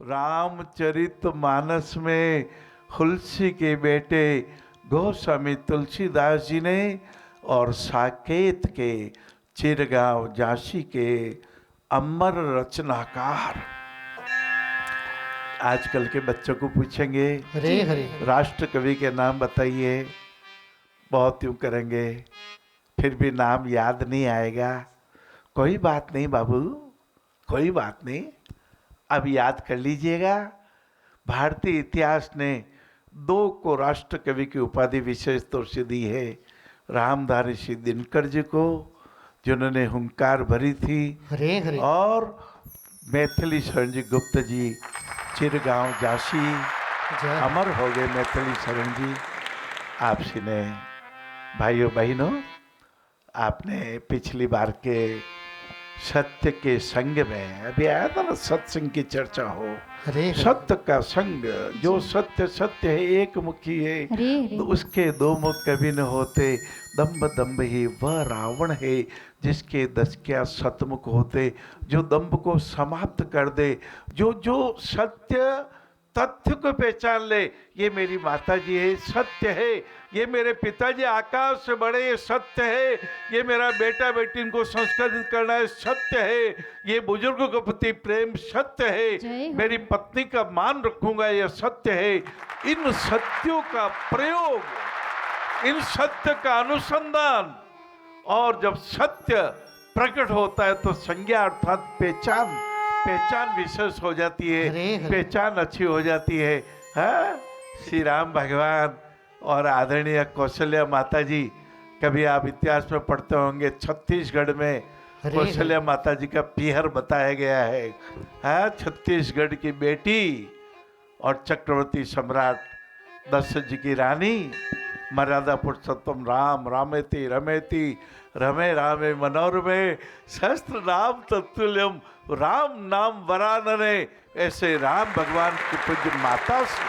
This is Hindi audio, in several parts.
रामचरितमानस में तुलसी के बेटे गोस्वामी तुलसीदास जी ने और साकेत के चिरगांव झांसी के अमर रचनाकार। आजकल के बच्चों को पूछेंगे हरे हरे राष्ट्र कवि के नाम बताइए, बहुत यूं करेंगे, फिर भी नाम याद नहीं आएगा। कोई बात नहीं बाबू, कोई बात नहीं, अब याद कर लीजिएगा। भारतीय इतिहास ने 2 को राष्ट्र कवि की उपाधि विशेष तौर से दी है। रामधारी सिंह दिनकर जी को, जिन्होंने हुंकार भरी थी, हरे हरे और मैथिली शरण जी गुप्त जी, चिरगांव झांसी, जय अमर हो गए मैथिली शरण जी। आपसी ने भाइयों बहनों, आपने पिछली बार के सत्य के संग में अभी आया था ना, सत्संग की चर्चा हो, हरे हरे सत्य का संग, जो सत्य सत्य है, एक मुखी है, तो उसके 2 मुख कभी न होते। दम्भ दम्भ ही वह रावण है जिसके 10 क्या सतमुख होते, जो दम्भ को समाप्त कर दे, जो जो सत्य तथ्य को पहचान ले। ये मेरी माता जी है, सत्य है। ये मेरे पिताजी आकाश से बड़े, ये सत्य है। ये मेरा बेटा बेटी, इनको संस्कृत करना है, सत्य है। ये बुजुर्गों के प्रति प्रेम सत्य है। मेरी पत्नी का मान रखूंगा, ये सत्य है। इन सत्यों का प्रयोग, इन सत्य का अनुसंधान, और जब सत्य प्रकट होता है तो संज्ञा अर्थात पहचान विशेष हो जाती है, पहचान अच्छी हो जाती है। हाँ, श्री राम भगवान और आदरणीय कौशल्या माता जी, कभी आप इतिहास में पढ़ते होंगे, छत्तीसगढ़ में कौशल्या माता जी का पीहर बताया गया है। हाँ, छत्तीसगढ़ की बेटी और चक्रवर्ती सम्राट दशरथ जी की रानी, मर्यादा पुरुषोत्तम राम, रामेति रमेति रमे रामे मनोरमे सहस्त्र नाम तत्तुल्यम राम नाम वरानने, ऐसे राम भगवान की पूज्य माता से।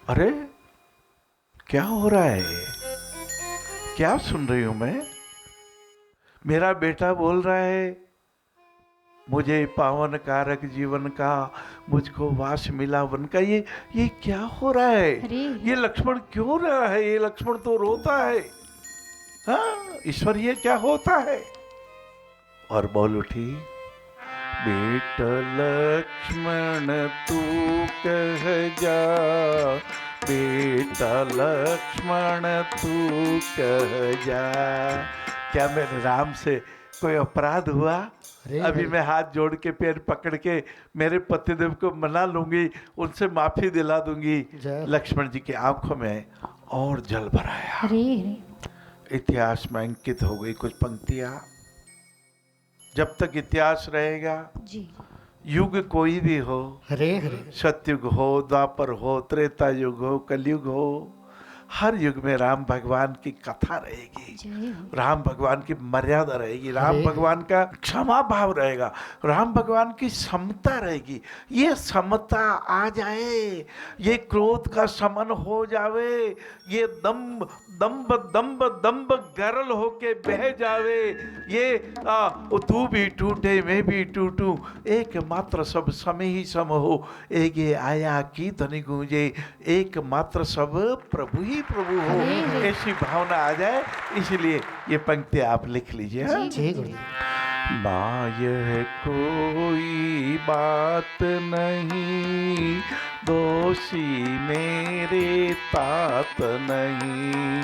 अरे क्या हो रहा है, क्या सुन रही हूं मैं? मेरा बेटा बोल रहा है, मुझे पावन कारक जीवन का, मुझको वास मिला वन का। ये क्या हो रहा है? ये लक्ष्मण क्यों रहा है? ये लक्ष्मण तो रोता है। हाँ, ईश्वर ये क्या होता है? और बोल उठी, बेटा लक्ष्मण तू कह जा, बेटा लक्ष्मण तू कह जा। क्या मेरे राम से कोई अपराध हुआ? अभी मैं हाथ जोड़ के पैर पकड़ के मेरे पतिदेव को मना लूंगी, उनसे माफी दिला दूंगी। लक्ष्मण जी की आंखों में और जल भराया। इतिहास में अंकित हो गई कुछ पंक्तियां। जब तक इतिहास रहेगा जी, युग कोई भी हो, हरे हरे, सतयुग हो, द्वापर हो, त्रेता युग हो, कलयुग हो, हर युग में राम भगवान की कथा रहेगी, राम भगवान की मर्यादा रहेगी, राम भगवान का क्षमा भाव रहेगा, राम भगवान की समता रहेगी। ये समता आ जाए, ये क्रोध का शमन हो जावे, ये दम्भ दम्भ दम्भ दम्भ गरल होके बह जावे, ये तू भी टूटे मैं भी टूटूं, एक मात्र सब समय ही सम हो, एक ये आया की ध्वनि गूंजे, एक मात्र सब प्रभु ही प्रभु हो, ऐसी भावना आ जाए। इसलिए ये पंक्ति आप लिख लीजिए। माय कोई बात नहीं, दोषी मेरे तात नहीं,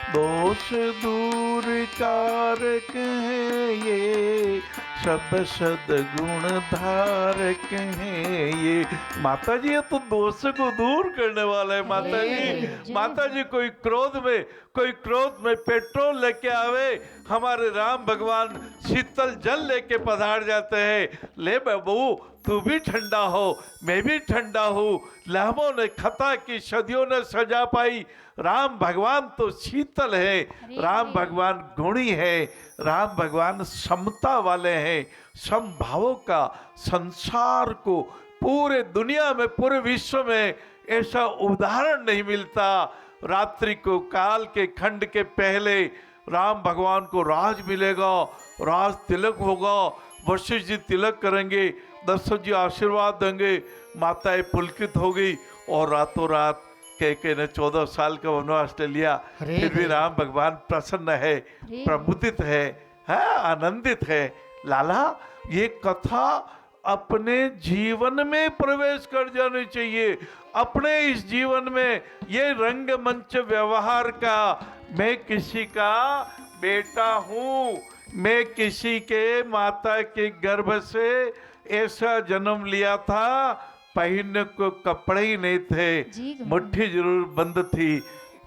दोष दूर कारक है ये, सब सद्गुण धारक है ये। माता जी, ये तो दोष को दूर करने वाला है। माता जी, माता जी कोई क्रोध में पेट्रोल लेके आवे, हमारे राम भगवान शीतल जल लेके पधार जाते हैं। ले बाबू, तू भी ठंडा हो, मैं भी ठंडा हूँ। लहमों ने खता की सदियों ने सजा पाई, राम भगवान तो शीतल है, राम भगवान गुणी है, राम भगवान समता वाले हैं। समभावों का संसार को पूरे दुनिया में, पूरे विश्व में ऐसा उदाहरण नहीं मिलता। रात्रि को काल के खंड के पहले राम भगवान को राज मिलेगा, राज तिलक होगा, वशिष्ठ जी तिलक करेंगे, दशरथ जी आशीर्वाद देंगे, माताएं पुलकित हो गई और रातों रात कैके ने 14 साल का वनवास ले लिया। हरे फिर भी हरे। राम भगवान प्रसन्न है, प्रमुदित है, आनंदित है। लाला, ये कथा अपने जीवन में प्रवेश कर जानी चाहिए। अपने इस जीवन में ये रंगमंच व्यवहार का, मैं किसी का बेटा हूँ, मैं किसी के माता के गर्भ से ऐसा जन्म लिया था, पहनने को कपड़े ही नहीं थे, मुट्ठी जरूर बंद थी।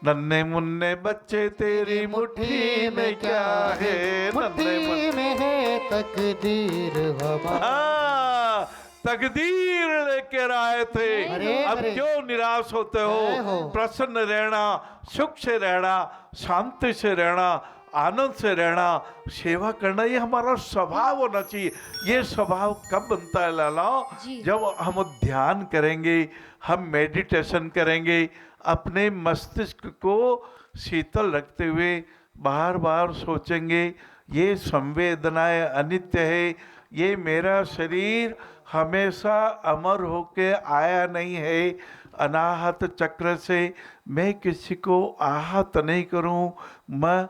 नन्हे मुन्ने बच्चे तेरी मुट्ठी में क्या है, मुट्ठी में है तकदीर हमारी। हाँ, तकदीर लेकर आए थे। अरे, अब अरे। क्यों निराश होते हो? प्रसन्न रहना, सुख से रहना, शांति से रहना, आनंद से रहना, सेवा करना, ये हमारा स्वभाव होना चाहिए। ये स्वभाव कब बनता है लाला? जब हम ध्यान करेंगे, हम मेडिटेशन करेंगे, अपने मस्तिष्क को शीतल रखते हुए बार बार सोचेंगे ये संवेदनाएं अनित्य है, ये मेरा शरीर हमेशा अमर होके आया नहीं है, अनाहत चक्र से मैं किसी को आहत नहीं करूं, मैं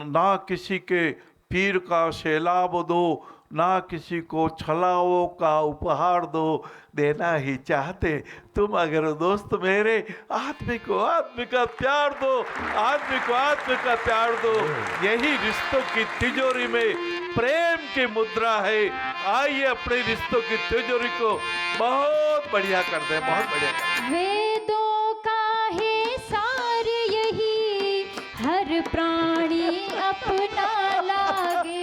ना किसी के पीर का सैलाब दो, ना किसी को छलाओं का उपहार दो, देना ही चाहते तुम अगर दोस्त मेरे, आदमी को आदमी का प्यार दो, आदमी को आदमी का प्यार दो। यही रिश्तों की तिजोरी में प्रेम की मुद्रा है। आइए अपने रिश्तों की तिजोरी को बहुत बढ़िया कर दें, बहुत बढ़िया कर दें। वेदों का है सार यही, हर प्राणी अपना लागे।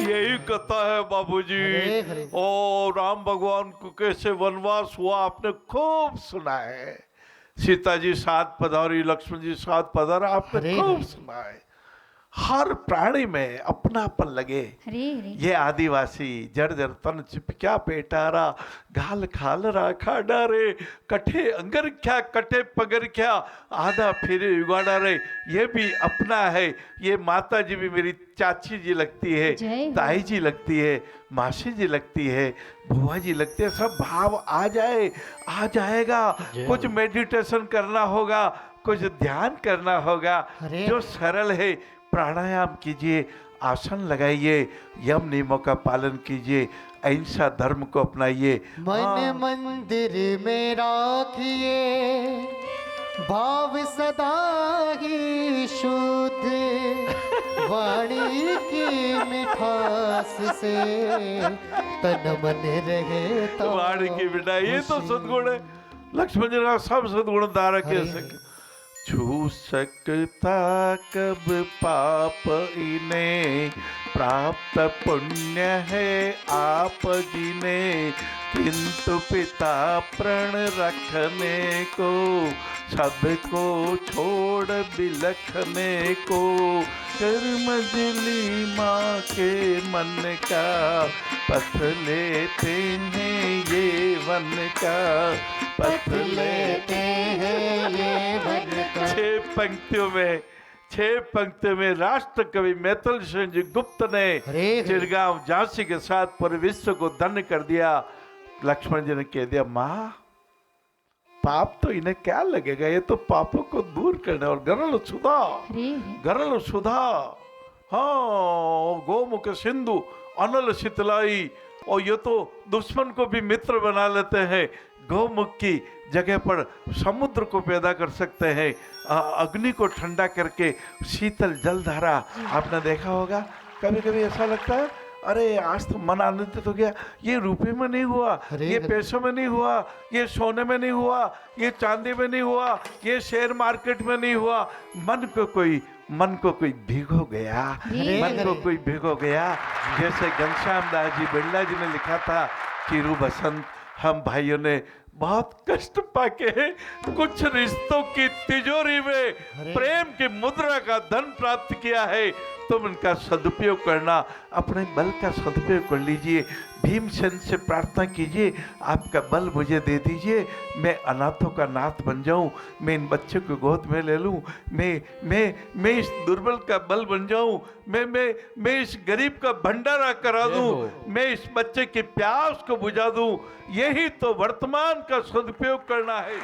यही कथा है बाबूजी। हरे हरे। और राम भगवान को कैसे वनवास हुआ आपने खूब सुना है। सीता जी साथ पधारी, लक्ष्मण जी साथ पधारा, आपने हरे खूब हरे। सुना है। हर प्राणी में अपनापन लगे। ये आदिवासी जड़ जड़ तन चिपक्या पेटारा, घाल खाल राखा डारे, कठे अंगर क्या कठे पगर क्या, आधा फिर युगाड़ा रे। ये भी अपना है। ये माता जी भी मेरी चाची जी लगती है, ताई जी लगती है, मासी जी लगती है, बुआ जी लगती है। सब भाव आ जाए, आ जाएगा। कुछ मेडिटेशन करना होगा, कुछ ध्यान करना होगा जो सरल है। प्राणायाम कीजिए, आसन लगाइए, यम नियमों का पालन कीजिए, अहिंसा धर्म को अपनाइए। मन मंदिर में राखिए, भाव सदा ही शुद्ध, वाणी की मिठास से तन मन रहे तो वाणी की मिठास, ये तो सद्गुण है। लक्ष्मण जी का सब सद्गुण धारक है। छू सकता कब पाप इन्हें, प्राप्त पुण्य है आप जिन्हें, किंतु पिता प्रण रखने को, सबको छोड़ बिलखने को, कर मजली माँ के मन का, पथ लेते हैं ये वन का, पथ लेते हैं ये वन का। 6 पंक्तियों में राष्ट्र कवि मैथिल शरण जी गुप्त ने चिड़गांव झांसी के साथ पूरे विश्व को धन्य कर दिया। लक्ष्मण जी ने कह दिया, माँ पाप तो इन्हें क्या लगेगा, ये तो पापों को दूर करने और गरल सुधा, हाँ गोमुख सिंधु अनल शीतलाई। और ये तो दुश्मन को भी मित्र बना लेते हैं। गौमुख की जगह पर समुद्र को पैदा कर सकते हैं, अग्नि को ठंडा करके शीतल जलधारा। आपने देखा होगा, कभी कभी ऐसा लगता है अरे आज तो मन आनंदित हो गया। ये रुपए में नहीं हुआ, ये पैसों में नहीं हुआ, ये सोने में नहीं हुआ, ये चांदी में नहीं हुआ, ये शेयर मार्केट में नहीं हुआ। मन को कोई भिगो गया, मन को कोई भिगो गया। जैसे घनश्याम दास जी बिरला जी ने लिखा था, चिरू बसंत हम भाइयों ने बहुत कष्ट पाके कुछ रिश्तों की तिजोरी में प्रेम की मुद्रा का धन प्राप्त किया है। तुम इनका सदुपयोग करना, अपने बल का सदुपयोग कर लीजिए। भीमसेन से प्रार्थना कीजिए, आपका बल मुझे दे दीजिए, मैं अनाथों का नाथ बन जाऊं, मैं इन बच्चों को गोद में ले लूं, मैं इस दुर्बल का बल बन जाऊं, मैं इस गरीब का भंडारा करा दूं, मैं इस बच्चे की प्यास को बुझा दूं। यही तो वर्तमान का सदुपयोग करना है।